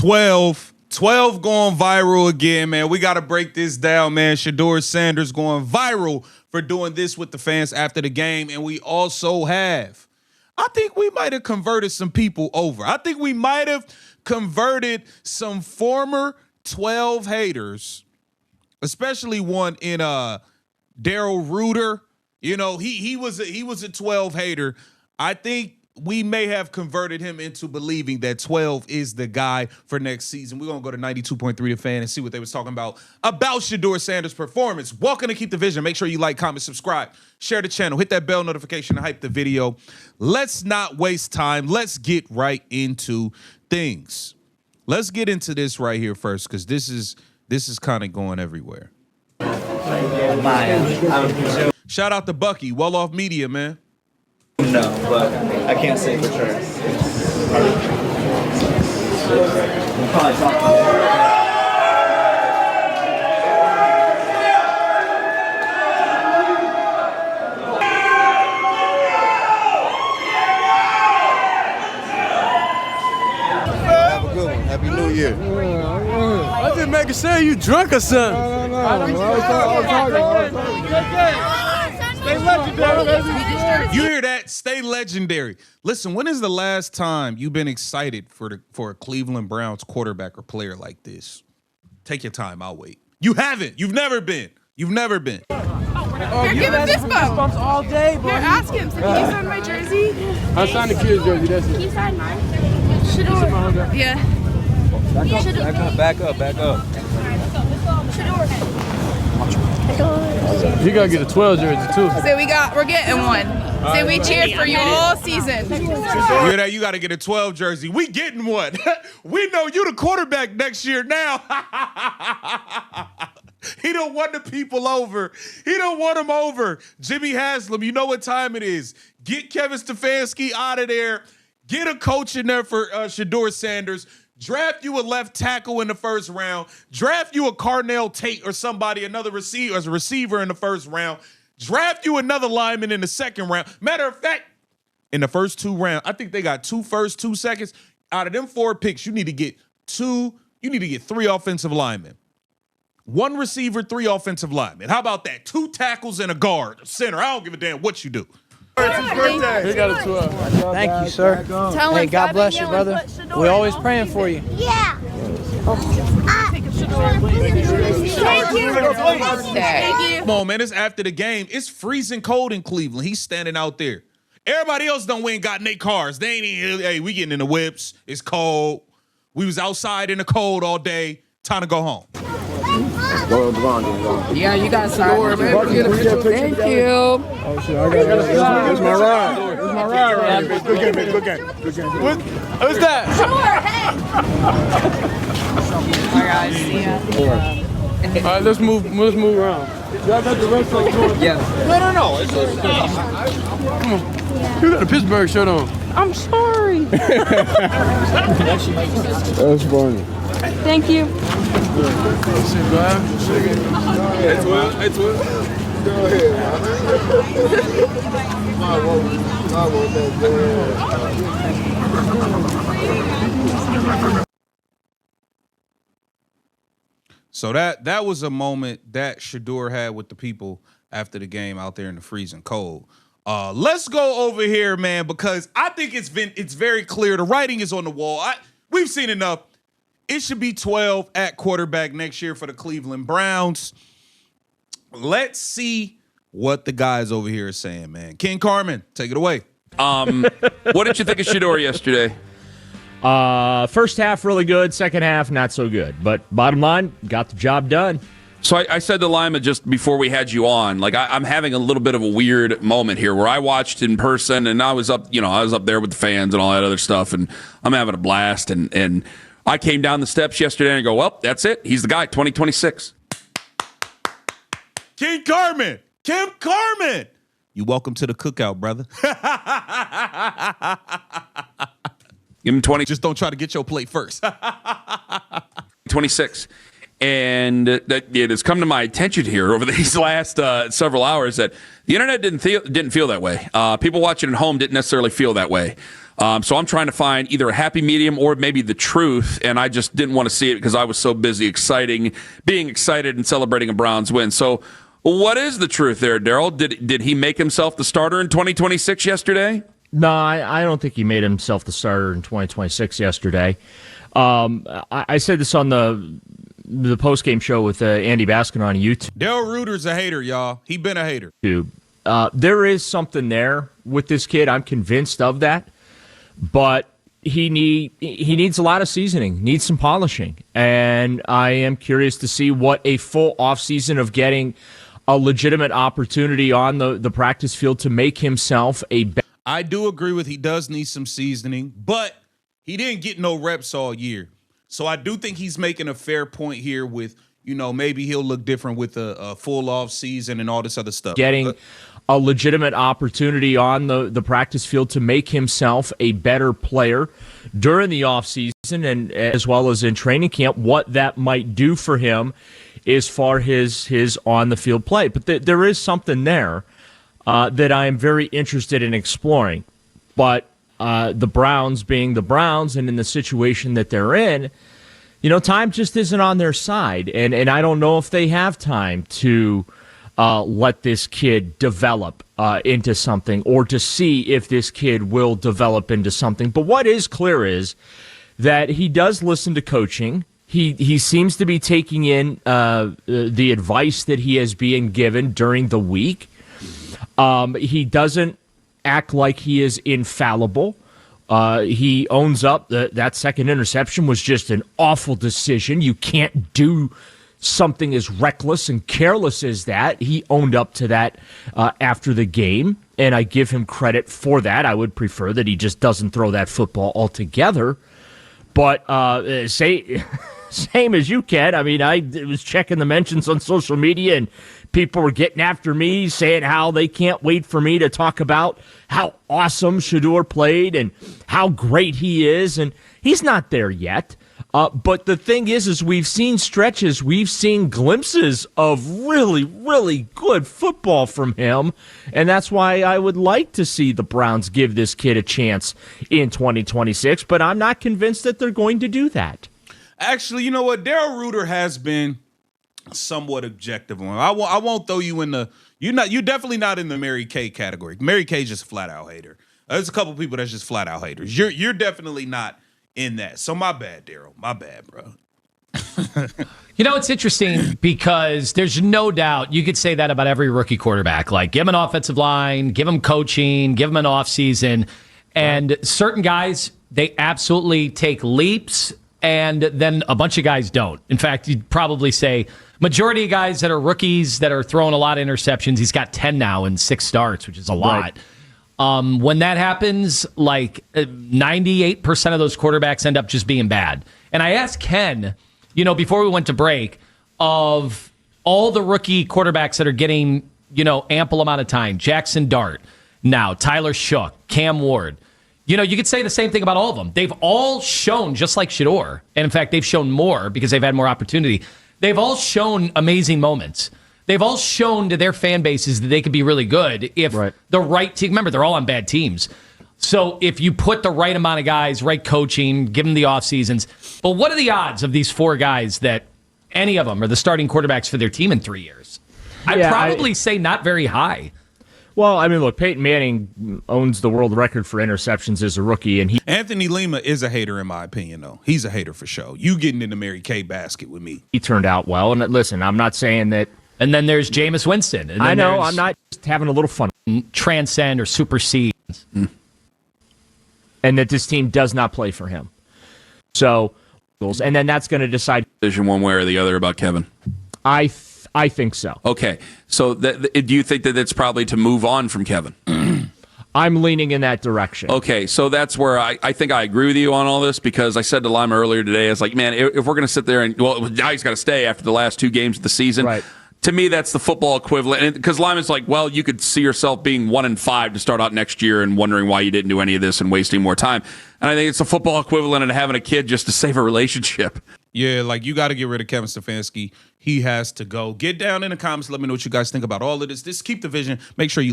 12 going viral again, man. We got to break this down, man. Shedeur Sanders going viral for doing this with the fans after the game. And we also have, I think we might have converted some people over. I think we might have converted some former 12 haters, especially one in Daryl Reuter. You know, he was a 12 hater. I think we may have converted him into believing that 12 is the guy for next season. We're going to go to 92.3 The Fan and see what they was talking about Shedeur Sanders' performance. Welcome to Keep the Vision. Make sure you like, comment, subscribe, share the channel, hit that bell notification to hype the video. Let's not waste time. Let's get right into things. Let's get into this right here first, because this is kind of going everywhere. Shout out to Bucky, Well Off Media, man. No, but I can't say for sure. We'll probably talk about it. Have a good one. Happy New Year. I just making sure you drunk or something. No. I was talking. Stay legendary. You hear that? Stay legendary. Listen, when is the last time you've been excited for a Cleveland Browns quarterback or player like this? Take your time. I'll wait. You haven't. You've never been. You've never been. Here, give him fist bump. All day, bro. Here, ask him. So can you sign my jersey? I signed the kid's jersey. That's it. Can you sign mine? Shedeur. Yeah. Back up. Shedeur. You gotta get a 12 jersey too. So we're getting one. So we cheered for you all season. You hear that? You got to get a 12 jersey. We getting one. We know you the quarterback next year now. He don't want the people over. He don't want them over. Jimmy Haslam, you know what time it is. Get Kevin Stefanski out of there. Get a coach in there for Shedeur Sanders. Draft you a left tackle in the first round. Draft you a Carnell Tate or somebody, another receiver as a receiver in the first round. Draft you another lineman in the second round. Matter of fact, in the first 2 rounds, I think they got 2 firsts, 2 seconds. Out of them 4 picks, you need to get 3 offensive linemen. 1 receiver, 3 offensive linemen. How about that? 2 tackles and a guard, a center. I don't give a damn what you do. It's his birthday. He got a 12. Thank you, sir. Tell Hey, him God bless you, brother. We're always praying for you. Yeah. Thank you. Come on, man. It's after the game. It's freezing cold in Cleveland. He's standing out there. Everybody else done went and got in their cars. They ain't even, hey, we getting in the whips. It's cold. We was outside in the cold all day. Time to go home. Yeah, you got Shedeur, man. Thank you. Oh shit, I got it. That's my ride. That's my ride right here. Good game. Who's that? Bye, guys. See ya. All right, let's move around. Y'all got the rest of the Yeah. No. Come on. You got a Pittsburgh shirt on. I'm sorry. That's funny. Thank you. Let's see, man. Hey, 12. Go ahead. So that was a moment that Shedeur had with the people after the game out there in the freezing cold. Let's go over here, man, because I think it's very clear. The writing is on the wall. We've seen enough. It should be 12 at quarterback next year for the Cleveland Browns. Let's see what the guys over here are saying, man. King Carmen, take it away. What did you think of Shedeur yesterday? First half really good, second half not so good. But bottom line, got the job done. So I said to Lima just before we had you on, like I'm having a little bit of a weird moment here where I watched in person and I was up there with the fans and all that other stuff, and I'm having a blast. And I came down the steps yesterday and I go, well, that's it. He's the guy, 2026. King Carmen, Kim Carmen. You welcome to the cookout, brother. Give him 20. Just don't try to get your plate first. 26. And that it has come to my attention here over these last several hours that the internet didn't feel that way. People watching at home didn't necessarily feel that way. So I'm trying to find either a happy medium or maybe the truth, and I just didn't want to see it because I was so busy being excited and celebrating a Browns win. So what is the truth there, Daryl? Did he make himself the starter in 2026 yesterday? No, I don't think he made himself the starter in 2026 yesterday. I said this on the post-game show with Andy Baskin on YouTube. Daryl Ruter's a hater, y'all. He been a hater. There is something there with this kid. I'm convinced of that. But he needs a lot of seasoning, needs some polishing. And I am curious to see what a full offseason of getting a legitimate opportunity on the practice field to make himself a better. I do agree with he does need some seasoning, but he didn't get no reps all year. So I do think he's making a fair point here with, maybe he'll look different with a full off season and all this other stuff. Getting a legitimate opportunity on the practice field to make himself a better player during the offseason and as well as in training camp, what that might do for him as far as his on-the-field play. But there is something there that I am very interested in exploring. But the Browns being the Browns and in the situation that they're in, time just isn't on their side. And I don't know if they have time to let this kid develop into something or to see if this kid will develop into something. But what is clear is that he does listen to coaching. He seems to be taking in the advice that he is being given during the week. He doesn't act like he is infallible. He owns up that second interception was just an awful decision. You can't do something as reckless and careless as that. He owned up to that after the game, and I give him credit for that. I would prefer that he just doesn't throw that football altogether. But same as you, Ken. I mean, I was checking the mentions on social media, and people were getting after me, saying how they can't wait for me to talk about how awesome Shedeur played and how great he is, and he's not there yet. But the thing is we've seen stretches, we've seen glimpses of really, really good football from him, and that's why I would like to see the Browns give this kid a chance in 2026, but I'm not convinced that they're going to do that. Actually, you know what? Daryl Ruter has been somewhat objective on. I won't throw you in the. You're definitely not in the Mary Kay category. Mary Kay's just a flat out hater. There's a couple people that's just flat out haters. You're definitely not in that. So my bad, Daryl. My bad, bro. It's interesting because there's no doubt you could say that about every rookie quarterback. Like, give him an offensive line, give him coaching, give him an offseason. And certain guys, they absolutely take leaps, and then a bunch of guys don't. In fact, you'd probably say majority of guys that are rookies that are throwing a lot of interceptions, he's got 10 now in 6 starts, which is a lot. Right. When that happens, like 98% of those quarterbacks end up just being bad. And I asked Ken, before we went to break, of all the rookie quarterbacks that are getting, ample amount of time, Jackson Dart, now Tyler Shough, Cam Ward, you could say the same thing about all of them. They've all shown, just like Shedeur, and in fact, they've shown more because they've had more opportunity. They've all shown amazing moments. They've all shown to their fan bases that they could be really good if the right team. Remember, they're all on bad teams. So if you put the right amount of guys, right coaching, give them the off seasons. But what are the odds of these 4 guys that any of them are the starting quarterbacks for their team in 3 years? I'd probably say not very high. Well, I mean, look, Peyton Manning owns the world record for interceptions as a rookie, and Anthony Lima is a hater in my opinion, though. He's a hater for sure. You getting in the Mary Kay basket with me? He turned out well, and listen, I'm not saying that. And then there's Jameis Winston. And then I know, I'm not just having a little fun. Transcend or supersede. And that this team does not play for him. So, and then that's going to decide. Decision one way or the other about Kevin. I think so. Okay. So do you think that it's probably to move on from Kevin? I'm leaning in that direction. Okay, so that's where I think I agree with you on all this, because I said to Lima earlier today, I was like, man, if we're going to sit there and, now he's got to stay after the last 2 games of the season. Right. To me, that's the football equivalent. Because Lima's like, well, you could see yourself being 1-5 to start out next year and wondering why you didn't do any of this and wasting more time. And I think it's the football equivalent of having a kid just to save a relationship. Yeah, like you got to get rid of Kevin Stefanski. He has to go. Get down in the comments. Let me know what you guys think about all of this. Just keep the vision. Make sure you